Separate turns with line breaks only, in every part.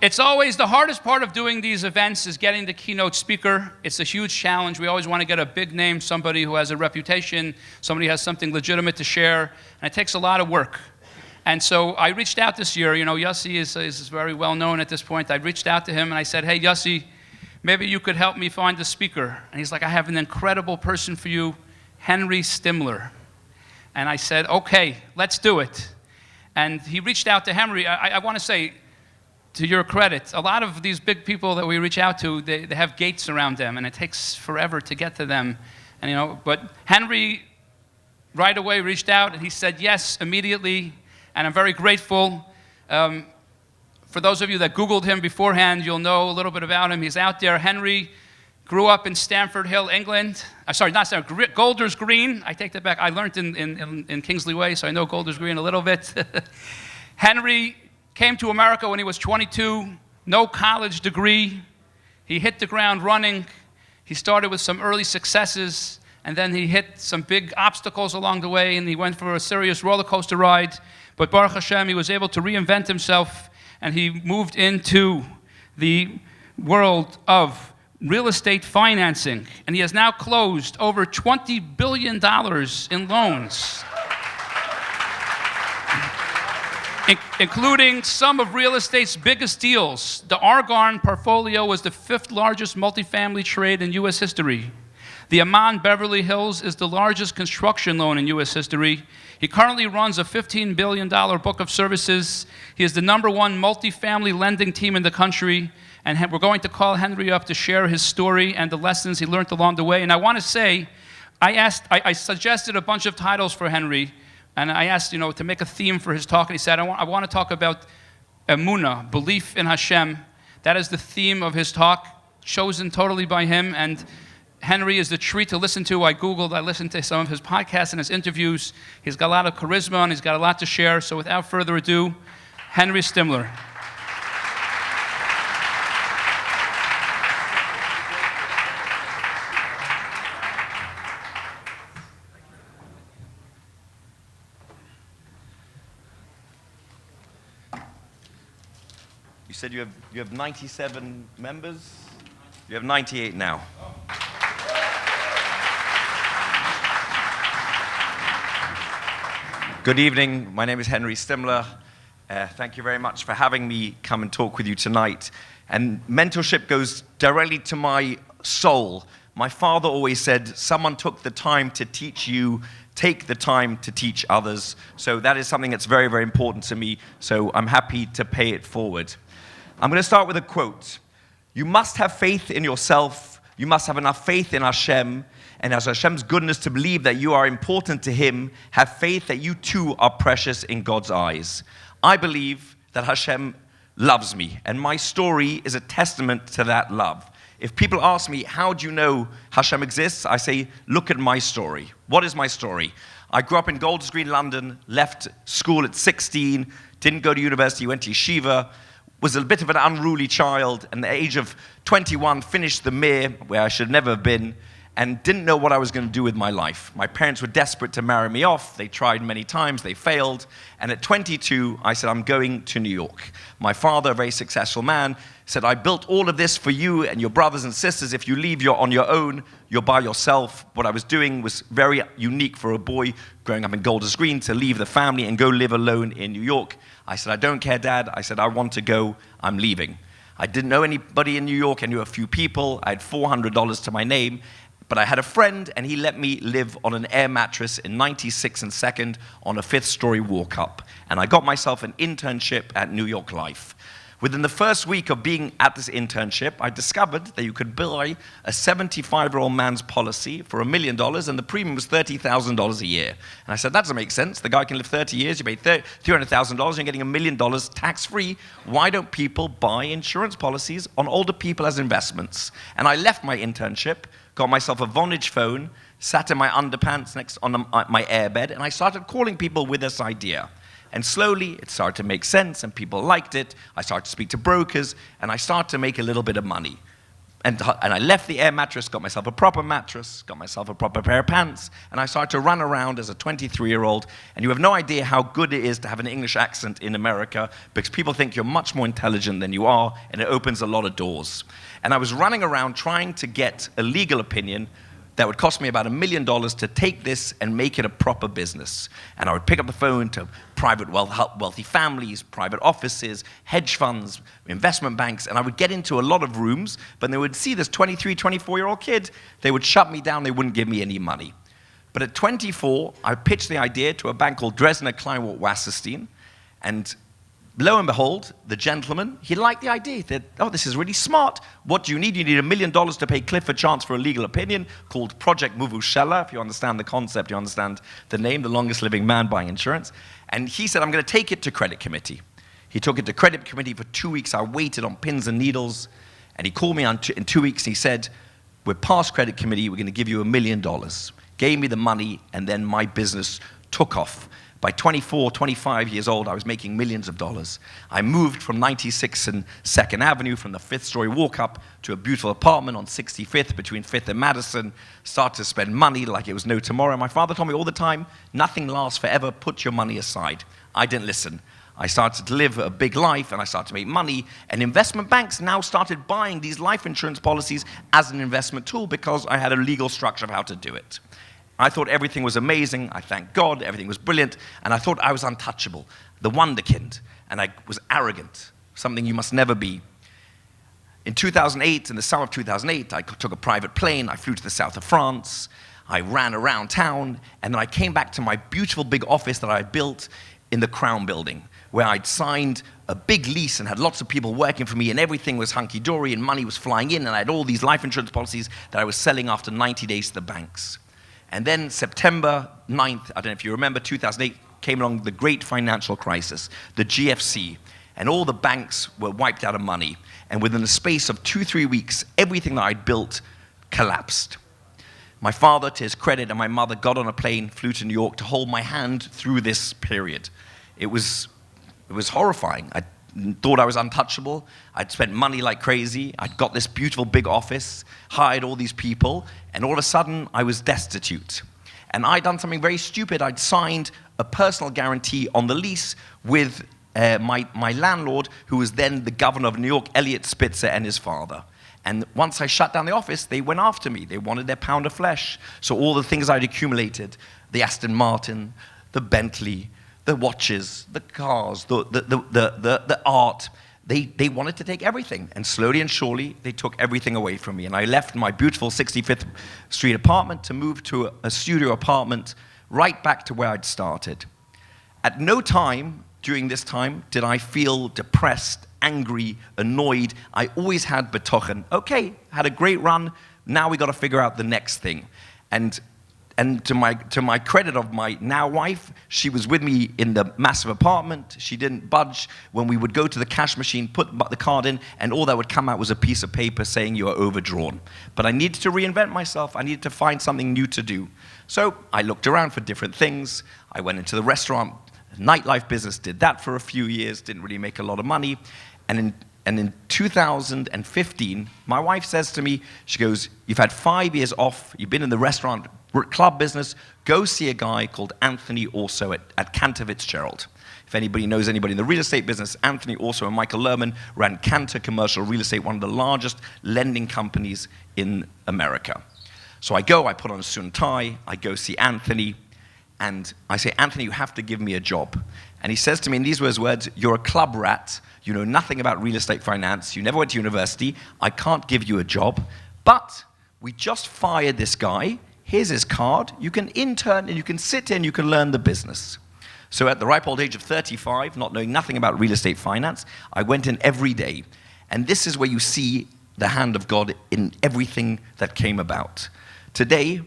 It's always the hardest part of doing these events is getting the keynote speaker. It's a huge challenge. We always want to get a big name, somebody who has a reputation, somebody who has something legitimate to share, and it takes a lot of work. And so I reached out this year. You know, Yossi is very well known at this point. I reached out to him and I said, hey, Yossi, maybe you could help me find a speaker. And he's like, I have an incredible person for you, Henry Stimler. And I said, okay, let's do it. And he reached out to Henry. I want to say, to your credit, a lot of these big people that we reach out to, they have gates around them, and it takes forever to get to them. And, you know, but Henry right away reached out, and he said yes immediately, and I'm very grateful. For those of you that Googled him beforehand, you'll know a little bit about him. He's out there. Henry grew up in Stamford Hill, England. Sorry, not Stamford, Golders Green. I take that back. I learned in Kingsley Way, so I know Golders Green a little bit. Henry came to America when he was 22, no college degree. He hit the ground running. He started with some early successes, and then he hit some big obstacles along the way, and he went for a serious roller coaster ride. But Baruch Hashem, he was able to reinvent himself, and he moved into the world of real estate financing, and he has now closed over $20 billion in loans, including some of real estate's biggest deals. The Argonne portfolio was the 5th largest multifamily trade in U.S. history. The Amman Beverly Hills is the largest construction loan in U.S. history. He currently runs a $15 billion book of services. He is the #1 multifamily lending team in the country. And we're going to call Henry up to share his story and the lessons he learned along the way. And I want to say, I suggested a bunch of titles for Henry. And I asked, you know, to make a theme for his talk, and he said, I want to talk about emunah, belief in Hashem. That is the theme of his talk, chosen totally by him. And Henry is the treat to listen to. I listened to some of his podcasts and his interviews. He's got a lot of charisma, and he's got a lot to share. So without further ado, Henry Stimler.
You said you have 97 members? You have 98 now. Good evening. My name is Henry Stimler. Thank you very much for having me come and talk with you tonight. And mentorship goes directly to my soul. My father always said, someone took the time to teach you, take the time to teach others. So that is something that's very, very important to me. So I'm happy to pay it forward. I'm going to start with a quote. You must have faith in yourself. You must have enough faith in Hashem, and as Hashem's goodness to believe that you are important to Him, have faith that you too are precious in God's eyes. I believe that Hashem loves me, and my story is a testament to that love. If people ask me, how do you know Hashem exists? I say, look at my story. What is my story? I grew up in Golders Green, London, left school at 16, didn't go to university, went to yeshiva, was a bit of an unruly child, and at the age of 21 finished the Mir, where I should never have been, and didn't know what I was going to do with my life. My parents were desperate to marry me off. They tried many times, they failed, and at 22, I said, I'm going to New York. My father, a very successful man, said, I built all of this for you and your brothers and sisters. If you leave, you're on your own, you're by yourself. What I was doing was very unique for a boy growing up in Golders Green to leave the family and go live alone in New York. I said, I don't care, Dad. I said, I want to go. I'm leaving. I didn't know anybody in New York. I knew a few people. I had $400 to my name. But I had a friend, and he let me live on an air mattress in 96 and 2nd on a 5th-story walk-up. And I got myself an internship at New York Life. Within the first week of being at this internship, I discovered that you could buy a 75-year-old man's policy for $1 million, and the premium was $30,000 a year. And I said, that doesn't make sense. The guy can live 30 years, you pay $300,000, you're getting $1 million tax-free. Why don't people buy insurance policies on older people as investments? And I left my internship, got myself a Vonage phone, sat in my underpants next on my airbed, and I started calling people with this idea. And slowly, it started to make sense, and people liked it. I started to speak to brokers, and I started to make a little bit of money. And I left the air mattress, got myself a proper mattress, got myself a proper pair of pants, and I started to run around as a 23-year-old. And you have no idea how good it is to have an English accent in America, because people think you're much more intelligent than you are, and it opens a lot of doors. And I was running around trying to get a legal opinion that would cost me about $1 million to take this and make it a proper business. And I would pick up the phone to private wealthy families, private offices, hedge funds, investment banks, and I would get into a lot of rooms, but they would see this 23, 24-year-old kid, they would shut me down, they wouldn't give me any money. But at 24, I pitched the idea to a bank called Dresdner Kleinwort Wasserstein, and lo and behold, the gentleman, he liked the idea. He said, oh, this is really smart. What do you need? You need $1 million to pay Cliff a chance for a legal opinion called Project Muvushela. If you understand the concept, you understand the name, the longest living man buying insurance. And he said, I'm going to take it to credit committee. He took it to credit committee for 2 weeks. I waited on pins and needles. And he called me in 2 weeks. And he said, we're past credit committee. We're going to give you $1 million. Gave me the money, and then my business took off. By 24, 25 years old, I was making millions of dollars. I moved from 96 and 2nd Avenue, from the 5th story walk up to a beautiful apartment on 65th between 5th and Madison, started to spend money like it was no tomorrow. My father told me all the time, nothing lasts forever, put your money aside. I didn't listen. I started to live a big life, and I started to make money, and investment banks now started buying these life insurance policies as an investment tool because I had a legal structure of how to do it. I thought everything was amazing. I thank God, everything was brilliant. And I thought I was untouchable, the wonderkind. And I was arrogant, something you must never be. In 2008, in the summer of 2008, I took a private plane. I flew to the south of France. I ran around town. And then I came back to my beautiful big office that I had built in the Crown Building, where I'd signed a big lease and had lots of people working for me, and everything was hunky-dory, and money was flying in, and I had all these life insurance policies that I was selling after 90 days to the banks. And then September 9th, I don't know if you remember, 2008, came along the great financial crisis, the GFC, and all the banks were wiped out of money. And within the space of 2-3 weeks, everything that I'd built collapsed. My father, to his credit, and my mother got on a plane, flew to New York to hold my hand through this period. It was horrifying. I thought I was untouchable. I'd spent money like crazy. I'd got this beautiful big office, hired all these people, and all of a sudden, I was destitute. And I'd done something very stupid. I'd signed a personal guarantee on the lease with my landlord, who was then the governor of New York, Elliot Spitzer, and his father. And once I shut down the office, they went after me. They wanted their pound of flesh. So all the things I'd accumulated, the Aston Martin, the Bentley, the watches, the cars, the art, they wanted to take everything. And slowly and surely, they took everything away from me. And I left my beautiful 65th Street apartment to move to a studio apartment right back to where I'd started. At no time during this time did I feel depressed, angry, annoyed. I always had betochen. Okay, had a great run. Now we got to figure out the next thing. And to my credit of my now wife, she was with me in the massive apartment. She didn't budge when we would go to the cash machine, put the card in, and all that would come out was a piece of paper saying you are overdrawn. But I needed to reinvent myself. I needed to find something new to do. So I looked around for different things. I went into the restaurant, nightlife business, did that for a few years, didn't really make a lot of money. And in 2015, my wife says to me, she goes, you've had 5 years off, you've been in the restaurant club business, go see a guy called Anthony Orso at Cantor Fitzgerald. If anybody knows anybody in the real estate business, Anthony Orso and Michael Lerman ran Cantor Commercial Real Estate, one of the largest lending companies in America. So I go, I put on a suit and tie, I go see Anthony, and I say, Anthony, you have to give me a job. And he says to me in these words, you're a club rat, you know nothing about real estate finance, you never went to university, I can't give you a job, but we just fired this guy, here's his card, you can intern and you can sit in, you can learn the business. So at the ripe old age of 35, not knowing nothing about real estate finance, I went in every day. And this is where you see the hand of God in everything that came about. Today,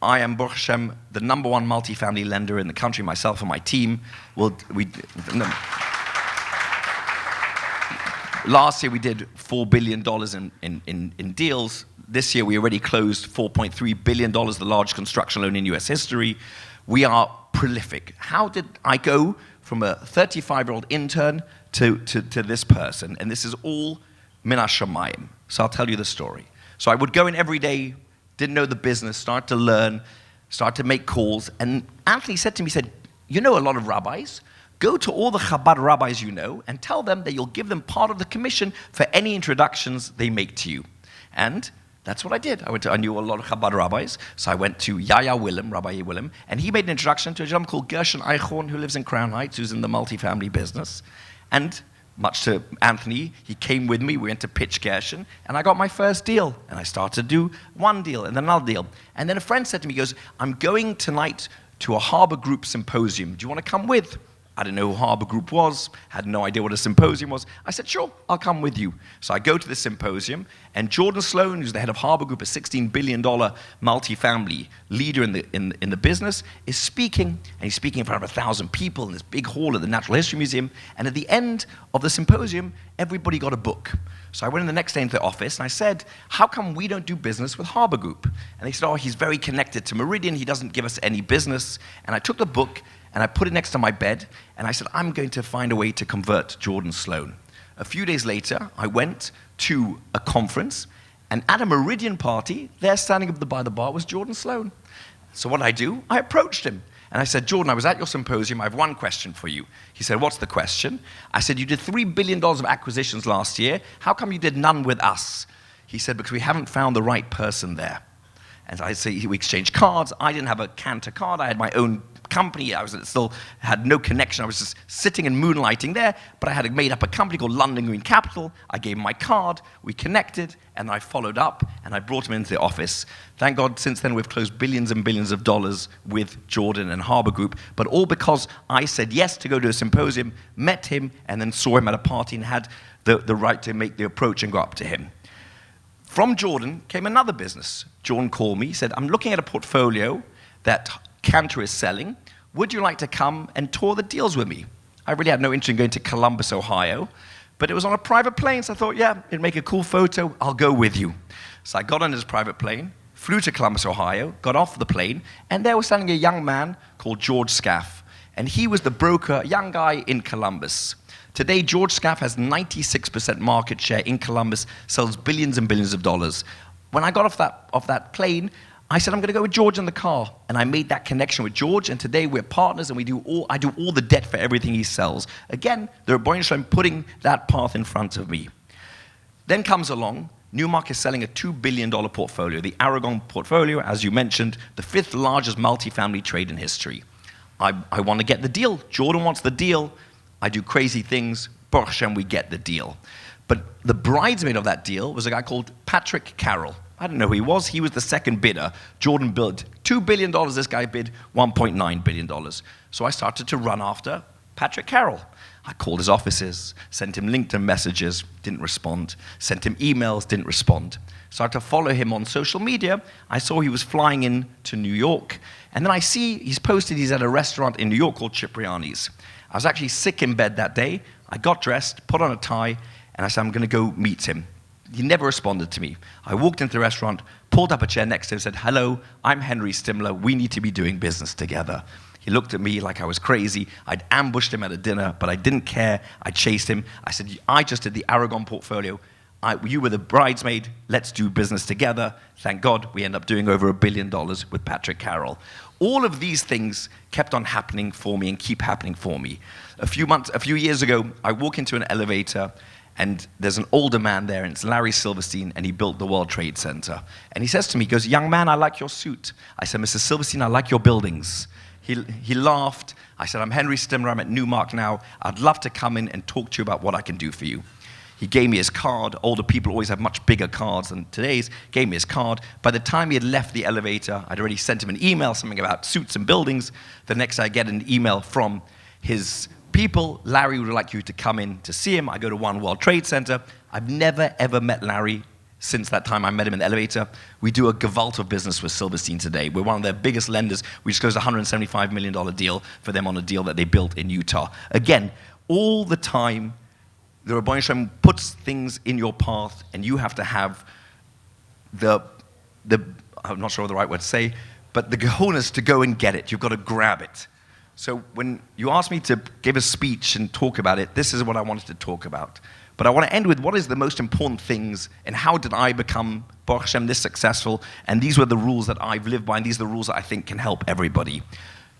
I am, Baruch Hashem, the #1 multifamily lender in the country, myself and my team. Last year we did $4 billion in deals. This year we already closed $4.3 billion, the largest construction loan in US history. We are prolific. How did I go from a 35-year-old intern to this person? And this is all min ha-shamayim. So I'll tell you the story. So I would go in every day, didn't know the business, start to learn, start to make calls. And Anthony said to me, he said, you know a lot of rabbis. Go to all the Chabad rabbis you know and tell them that you'll give them part of the commission for any introductions they make to you. And that's what I did. I knew a lot of Chabad rabbis, so I went to Rabbi Willem, and he made an introduction to a gentleman called Gershon Eichhorn, who lives in Crown Heights, who's in the multifamily business. And much to Anthony, he came with me, we went to pitch Gershon, and I got my first deal. And I started to do one deal and then another deal. And then a friend said to me, he goes, I'm going tonight to a Harbor Group symposium. Do you want to come with? I didn't know who Harbor Group was, had no idea what a symposium was. I said, sure, I'll come with you. So I go to the symposium, and Jordan Sloan, who's the head of Harbor Group, a $16 billion multifamily leader in the business, is speaking, and he's speaking in front of 1,000 people in this big hall at the Natural History Museum. And at the end of the symposium, everybody got a book. So I went in the next day into the office, and I said, how come we don't do business with Harbor Group? And they said, oh, he's very connected to Meridian, he doesn't give us any business. And I took the book, and I put it next to my bed, and I said, I'm going to find a way to convert Jordan Sloan. A few days later, I went to a conference, and at a Meridian party, there standing up by the bar was Jordan Sloan. So what did I do? I approached him, and I said, Jordan, I was at your symposium, I have one question for you. He said, what's the question? I said, you did $3 billion of acquisitions last year. How come you did none with us? He said, because we haven't found the right person there. And I say, we exchanged cards. I didn't have a Cantor card. I had my own company. I still had no connection. I was just sitting and moonlighting there, but I had made up a company called London Green Capital. I gave him my card. We connected, and I followed up, and I brought him into the office. Thank God, since then, we've closed billions and billions of dollars with Jordan and Harbor Group, but all because I said yes to go to a symposium, met him, and then saw him at a party and had the right to make the approach and go up to him. From Jordan came another business. Jordan called me, said, I'm looking at a portfolio that Cantor is selling. Would you like to come and tour the deals with me? I really had no interest in going to Columbus, Ohio, but it was on a private plane, so I thought, yeah, it'd make a cool photo, I'll go with you. So I got on his private plane, flew to Columbus, Ohio, got off the plane, and there was standing a young man called George Scaff, and he was the broker, young guy in Columbus. Today, George Scaff has 96% market share in Columbus, sells billions and billions of dollars. When I got off that plane, I said, I'm going to go with George in the car. And I made that connection with George, and today we're partners, and I do all the debt for everything he sells. Again, the Rebbeinu Shalom putting that path in front of me. Then comes along, Newmark is selling a $2 billion portfolio, the Aragon portfolio, as you mentioned, the 5th largest multifamily trade in history. I want to get the deal. Jordan wants the deal. I do crazy things. Baruch Hashem, we get the deal. But the bridesmaid of that deal was a guy called Patrick Carroll. I don't know who he was. He was the second bidder. Jordan bid $2 billion. This guy bid $1.9 billion. So I started to run after Patrick Carroll. I called his offices, sent him LinkedIn messages, didn't respond. Sent him emails, didn't respond. Started to follow him on social media. I saw he was flying in to New York. And then I see he's posted he's at a restaurant in New York called Cipriani's. I was actually sick in bed that day. I got dressed, put on a tie, and I said, I'm going to go meet him. He never responded to me. I walked into the restaurant, pulled up a chair next to him, said, hello, I'm Henry Stimler. We need to be doing business together. He looked at me like I was crazy. I'd ambushed him at a dinner, but I didn't care. I chased him. I said, I just did the Aragon portfolio. You were the bridesmaid. Let's do business together. Thank God we end up doing over $1 billion with Patrick Carroll. All of these things kept on happening for me and keep happening for me. A few years ago, I walk into an elevator, and there's an older man there, and it's Larry Silverstein, and he built the World Trade Center. And he says to me, he goes, young man, I like your suit. I said, Mr. Silverstein, I like your buildings. He laughed. I said, I'm Henry Stimler. I'm at Newmark now. I'd love to come in and talk to you about what I can do for you. He gave me his card. Older people always have much bigger cards than today's. Gave me his card. By the time he had left the elevator, I'd already sent him an email, something about suits and buildings. The next day I get an email from his people. Larry would like you to come in to see him. I go to One World Trade Center. I've never, ever met Larry since that time I met him in the elevator. We do a gevalt of business with Silverstein today. We're one of their biggest lenders. We just closed a $175 million deal for them on a deal that they built in Utah. Again, all the time, the Rebbeinu Shalom puts things in your path, and you have to have I'm not sure what the right word to say, but the cojones to go and get it. You've got to grab it. So when you asked me to give a speech and talk about it, this is what I wanted to talk about. But I want to end with what is the most important things and how did I become, Baruch Hashem, this successful? And these were the rules that I've lived by, and these are the rules that I think can help everybody.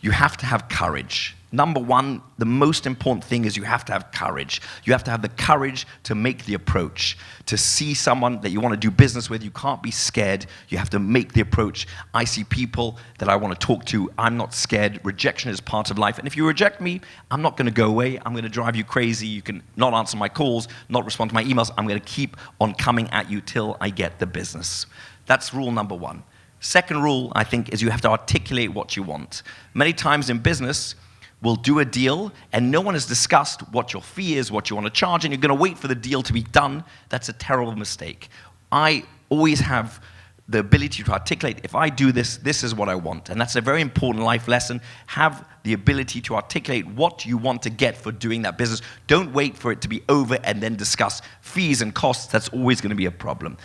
You have to have courage. Number one, the most important thing is you have to have courage. You have to have the courage to make the approach, to see someone that you want to do business with. You can't be scared. You have to make the approach. I see people that I want to talk to. I'm not scared. Rejection is part of life. And if you reject me, I'm not going to go away. I'm going to drive you crazy. You can not answer my calls, not respond to my emails. I'm going to keep on coming at you till I get the business. That's rule number one. Second rule, I think, is you have to articulate what you want. Many times in business, we'll do a deal, and no one has discussed what your fee is, what you want to charge, and you're going to wait for the deal to be done. That's a terrible mistake. I always have the ability to articulate, if I do this, this is what I want. And that's a very important life lesson. Have the ability to articulate what you want to get for doing that business. Don't wait for it to be over and then discuss fees and costs. That's always going to be a problem.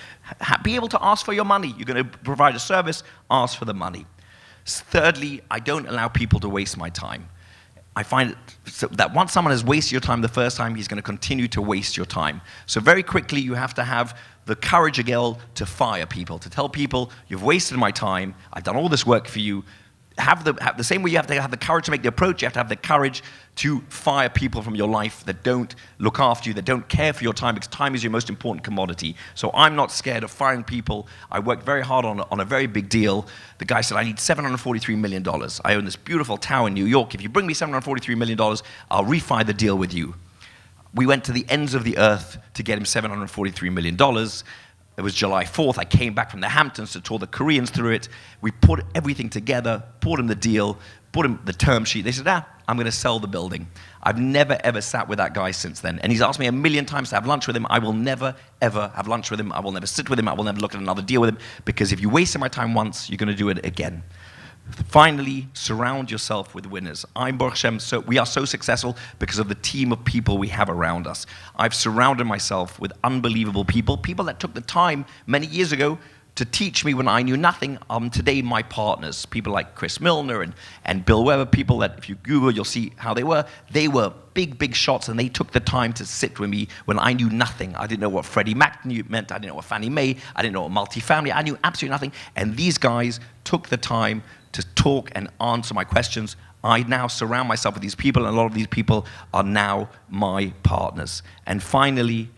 Be able to ask for your money. You're going to provide a service, ask for the money. Thirdly, I don't allow people to waste my time. I find that once someone has wasted your time the first time, he's going to continue to waste your time. So very quickly, you have to have the courage again to fire people, to tell people, you've wasted my time, I've done all this work for you. Have the same way you have to have the courage to make the approach, you have to have the courage to fire people from your life that don't look after you, that don't care for your time, because time is your most important commodity. So I'm not scared of firing people. I worked very hard on a very big deal. The guy said, I need $743 million. I own this beautiful tower in New York. If you bring me $743 million, I'll refire the deal with you. We went to the ends of the earth to get him $743 million. It was July 4th. I came back from the Hamptons to tour the Koreans through it. We put everything together, bought him the deal, bought him the term sheet. They said, I'm going to sell the building. I've never, ever sat with that guy since then. And he's asked me 1,000,000 times to have lunch with him. I will never, ever have lunch with him. I will never sit with him. I will never look at another deal with him. Because if you wasted my time once, you're going to do it again. Finally, surround yourself with winners. I'm Baruch Hashem, we are so successful because of the team of people we have around us. I've surrounded myself with unbelievable people, people that took the time many years ago to teach me when I knew nothing. Today, my partners, people like Chris Milner and Bill Weber, people that if you Google, you'll see how they were. They were big, big shots, and they took the time to sit with me when I knew nothing. I didn't know what Freddie Mac meant. I didn't know what Fannie Mae. I didn't know what multifamily. I knew absolutely nothing. And these guys took the time to talk and answer my questions. I now surround myself with these people, and a lot of these people are now my partners. And finally,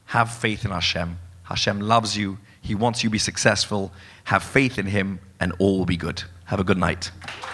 have faith in Hashem. Hashem loves you. He wants you to be successful. Have faith in Him, and all will be good. Have a good night.